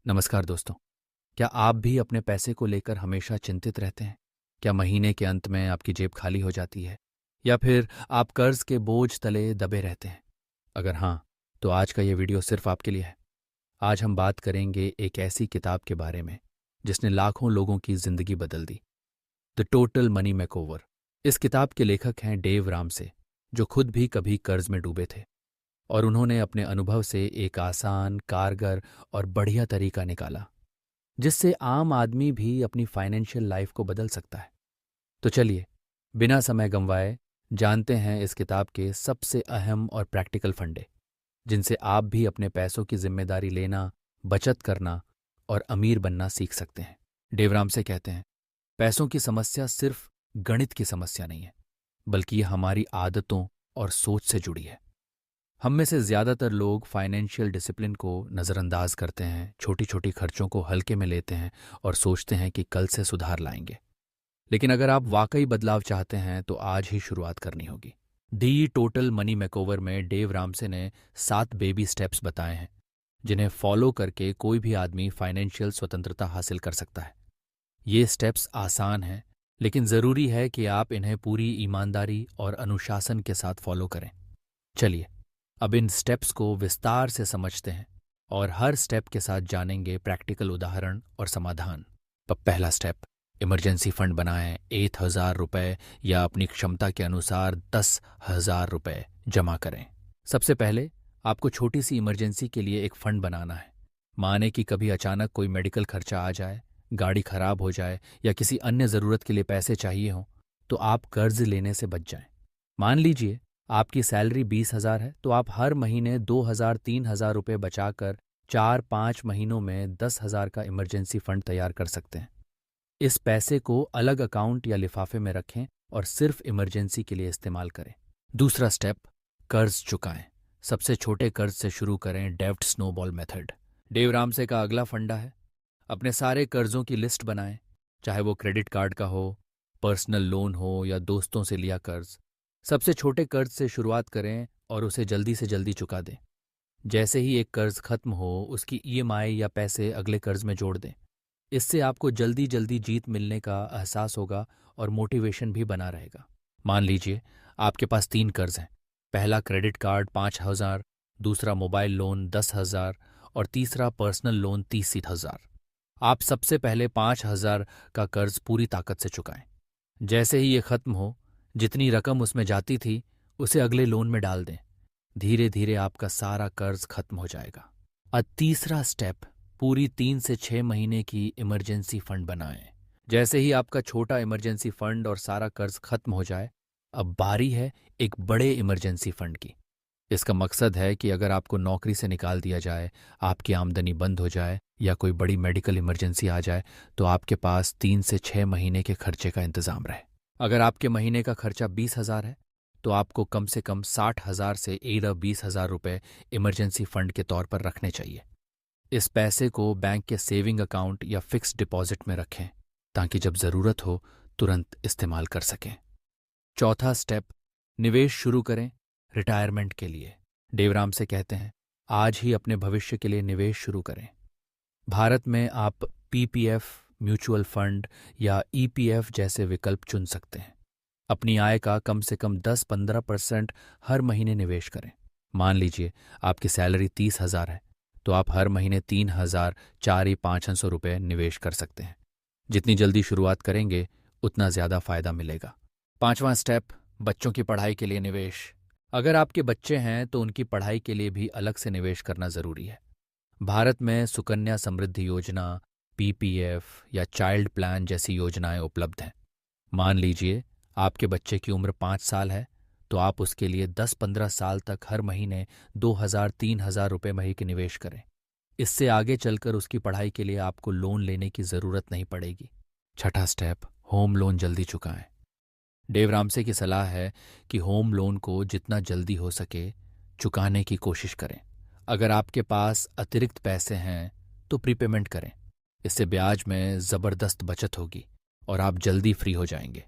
नमस्कार दोस्तों। क्या आप भी अपने पैसे को लेकर हमेशा चिंतित रहते हैं? क्या महीने के अंत में आपकी जेब खाली हो जाती है या फिर आप कर्ज के बोझ तले दबे रहते हैं? अगर हाँ, तो आज का ये वीडियो सिर्फ आपके लिए है। आज हम बात करेंगे एक ऐसी किताब के बारे में जिसने लाखों लोगों की जिंदगी बदल दी, द टोटल मनी मेकओवर। इस किताब के लेखक हैं डेव रामसे, जो खुद भी कभी कर्ज में डूबे थे और उन्होंने अपने अनुभव से एक आसान, कारगर और बढ़िया तरीका निकाला जिससे आम आदमी भी अपनी फाइनेंशियल लाइफ को बदल सकता है। तो चलिए, बिना समय गंवाए जानते हैं इस किताब के सबसे अहम और प्रैक्टिकल फंडे, जिनसे आप भी अपने पैसों की जिम्मेदारी लेना, बचत करना और अमीर बनना सीख सकते हैं। डेवराम से कहते हैं, पैसों की समस्या सिर्फ गणित की समस्या नहीं है, बल्कि ये हमारी आदतों और सोच से जुड़ी है। हम में से ज़्यादातर लोग फाइनेंशियल डिसिप्लिन को नज़रअंदाज करते हैं, छोटी छोटी खर्चों को हल्के में लेते हैं और सोचते हैं कि कल से सुधार लाएंगे। लेकिन अगर आप वाकई बदलाव चाहते हैं तो आज ही शुरुआत करनी होगी। दी टोटल मनी मेकओवर में डेव रामसे ने 7 बेबी स्टेप्स बताए हैं जिन्हें फॉलो करके कोई भी आदमी फाइनेंशियल स्वतंत्रता हासिल कर सकता है। ये स्टेप्स आसान हैं, लेकिन ज़रूरी है कि आप इन्हें पूरी ईमानदारी और अनुशासन के साथ फॉलो करें। चलिए, अब इन स्टेप्स को विस्तार से समझते हैं और हर स्टेप के साथ जानेंगे प्रैक्टिकल उदाहरण और समाधान। पहला स्टेप, इमरजेंसी फंड बनाएं। 1,000 रुपये या अपनी क्षमता के अनुसार 10,000 रुपये जमा करें। सबसे पहले आपको छोटी सी इमरजेंसी के लिए एक फंड बनाना है। माने कि कभी अचानक कोई मेडिकल खर्चा आ जाए, गाड़ी खराब हो जाए या किसी अन्य ज़रूरत के लिए पैसे चाहिए हों, तो आप कर्ज लेने से बच जाएं। मान लीजिए आपकी सैलरी 20,000 है, तो आप हर महीने 2,000-3,000 रुपये बचाकर 4-5 महीनों में 10,000 का इमरजेंसी फंड तैयार कर सकते हैं। इस पैसे को अलग अकाउंट या लिफाफे में रखें और सिर्फ इमरजेंसी के लिए इस्तेमाल करें। दूसरा स्टेप, कर्ज चुकाएं। सबसे छोटे कर्ज से शुरू करें, डेब्ट स्नोबॉल मेथड। डेव रामसे का अगला फंडा है, अपने सारे कर्जों की लिस्ट बनाएं, चाहे वो क्रेडिट कार्ड का हो, पर्सनल लोन हो या दोस्तों से लिया कर्ज। सबसे छोटे कर्ज से शुरुआत करें और उसे जल्दी से जल्दी चुका दें। जैसे ही एक कर्ज खत्म हो, उसकी ईएमआई या पैसे अगले कर्ज में जोड़ दें। इससे आपको जल्दी जल्दी जीत मिलने का एहसास होगा और मोटिवेशन भी बना रहेगा। मान लीजिए आपके पास 3 कर्ज हैं। पहला क्रेडिट कार्ड 5,000, दूसरा मोबाइल लोन 10,000 और तीसरा पर्सनल लोन 30,000। आप सबसे पहले 5,000 का कर्ज पूरी ताकत से चुकाएं। जैसे ही ये खत्म हो, जितनी रकम उसमें जाती थी उसे अगले लोन में डाल दें। धीरे धीरे आपका सारा कर्ज खत्म हो जाएगा। अब तीसरा स्टेप, पूरी 3 से 6 महीने की इमरजेंसी फंड बनाएं। जैसे ही आपका छोटा इमरजेंसी फंड और सारा कर्ज खत्म हो जाए, अब बारी है एक बड़े इमरजेंसी फंड की। इसका मकसद है कि अगर आपको नौकरी से निकाल दिया जाए, आपकी आमदनी बंद हो जाए या कोई बड़ी मेडिकल इमरजेंसी आ जाए, तो आपके पास 3 से 6 महीने के खर्चे का इंतजाम रहे। अगर आपके महीने का खर्चा 20,000 है, तो आपको कम से कम 60,000 से 20,000 रुपये इमरजेंसी फंड के तौर पर रखने चाहिए। इस पैसे को बैंक के सेविंग अकाउंट या फिक्स डिपॉजिट में रखें, ताकि जब ज़रूरत हो तुरंत इस्तेमाल कर सकें। चौथा स्टेप, निवेश शुरू करें रिटायरमेंट के लिए। डेवराम से कहते हैं, आज ही अपने भविष्य के लिए निवेश शुरू करें। भारत में आप पीपीएफ, म्यूचुअल फंड या ईपीएफ जैसे विकल्प चुन सकते हैं। अपनी आय का कम से कम 10-15% हर महीने निवेश करें। मान लीजिए आपकी सैलरी 30,000 है, तो आप हर महीने 3,000 4-500 रुपये निवेश कर सकते हैं। जितनी जल्दी शुरुआत करेंगे उतना ज़्यादा फायदा मिलेगा। पांचवां स्टेप, बच्चों की पढ़ाई के लिए निवेश। अगर आपके बच्चे हैं तो उनकी पढ़ाई के लिए भी अलग से निवेश करना ज़रूरी है। भारत में सुकन्या समृद्धि योजना, पीपीएफ या चाइल्ड प्लान जैसी योजनाएं उपलब्ध हैं। मान लीजिए आपके बच्चे की उम्र 5 साल है, तो आप उसके लिए 10-15 साल तक हर महीने 2,000-3,000 रुपये महीने की निवेश करें। इससे आगे चलकर उसकी पढ़ाई के लिए आपको लोन लेने की ज़रूरत नहीं पड़ेगी। छठा स्टेप, होम लोन जल्दी चुकाएं। डेव रामसे की सलाह है कि होम लोन को जितना जल्दी हो सके चुकाने की कोशिश करें। अगर आपके पास अतिरिक्त पैसे हैं तो प्रीपेमेंट करें। इससे ब्याज में ज़बरदस्त बचत होगी और आप जल्दी फ्री हो जाएंगे।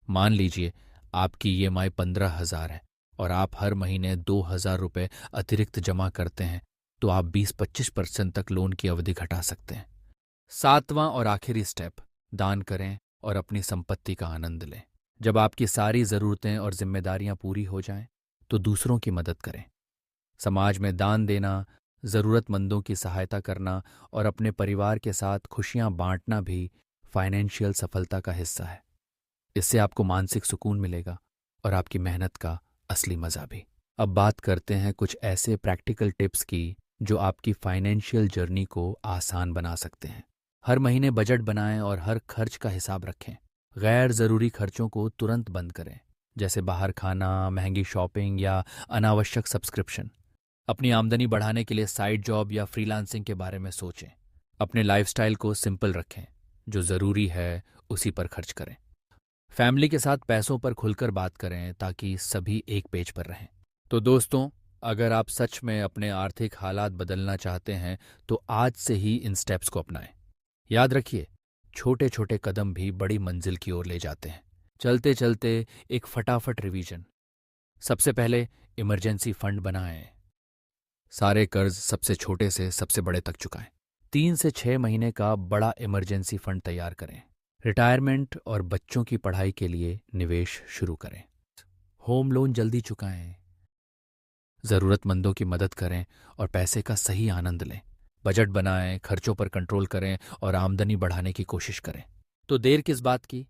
मान लीजिए आपकी ईएमआई 15,000 है और आप हर महीने 2,000 रुपये अतिरिक्त जमा करते हैं, तो आप 20-25% तक लोन की अवधि घटा सकते हैं। 7वां और आखिरी स्टेप, दान करें और अपनी संपत्ति का आनंद लें। जब आपकी सारी ज़रूरतें और जिम्मेदारियां पूरी हो जाएं, तो दूसरों की मदद करें। समाज में दान देना, ज़रूरतमंदों की सहायता करना और अपने परिवार के साथ खुशियां बांटना भी फाइनेंशियल सफलता का हिस्सा है। इससे आपको मानसिक सुकून मिलेगा और आपकी मेहनत का असली मज़ा भी। अब बात करते हैं कुछ ऐसे प्रैक्टिकल टिप्स की जो आपकी फाइनेंशियल जर्नी को आसान बना सकते हैं। हर महीने बजट बनाएं और हर खर्च का हिसाब रखें। गैर ज़रूरी खर्चों को तुरंत बंद करें, जैसे बाहर खाना, महंगी शॉपिंग या अनावश्यक सब्सक्रिप्शन। अपनी आमदनी बढ़ाने के लिए साइड जॉब या फ्रीलांसिंग के बारे में सोचें। अपने लाइफस्टाइल को सिंपल रखें, जो ज़रूरी है उसी पर खर्च करें। फैमिली के साथ पैसों पर खुलकर बात करें ताकि सभी एक पेज पर रहें। तो दोस्तों, अगर आप सच में अपने आर्थिक हालात बदलना चाहते हैं तो आज से ही इन स्टेप्स को अपनाएं। याद रखिए, छोटे छोटे कदम भी बड़ी मंजिल की ओर ले जाते हैं। चलते चलते एक फटाफट रिवीजन। सबसे पहले इमरजेंसी फंड बनाएं। सारे कर्ज सबसे छोटे से सबसे बड़े तक चुकाएं। 3 से 6 महीने का बड़ा इमरजेंसी फंड तैयार करें। रिटायरमेंट और बच्चों की पढ़ाई के लिए निवेश शुरू करें। होम लोन जल्दी चुकाएं। ज़रूरतमंदों की मदद करें और पैसे का सही आनंद लें। बजट बनाएं, खर्चों पर कंट्रोल करें और आमदनी बढ़ाने की कोशिश करें। तो देर किस बात की?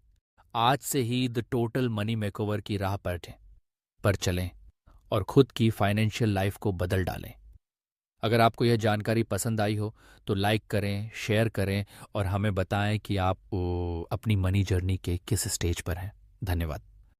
आज से ही द टोटल मनी मेकओवर की राह पर चलें और खुद की फाइनेंशियल लाइफ को बदल डालें। अगर आपको यह जानकारी पसंद आई हो तो लाइक करें, शेयर करें और हमें बताएं कि आप अपनी मनी जर्नी के किस स्टेज पर हैं। धन्यवाद।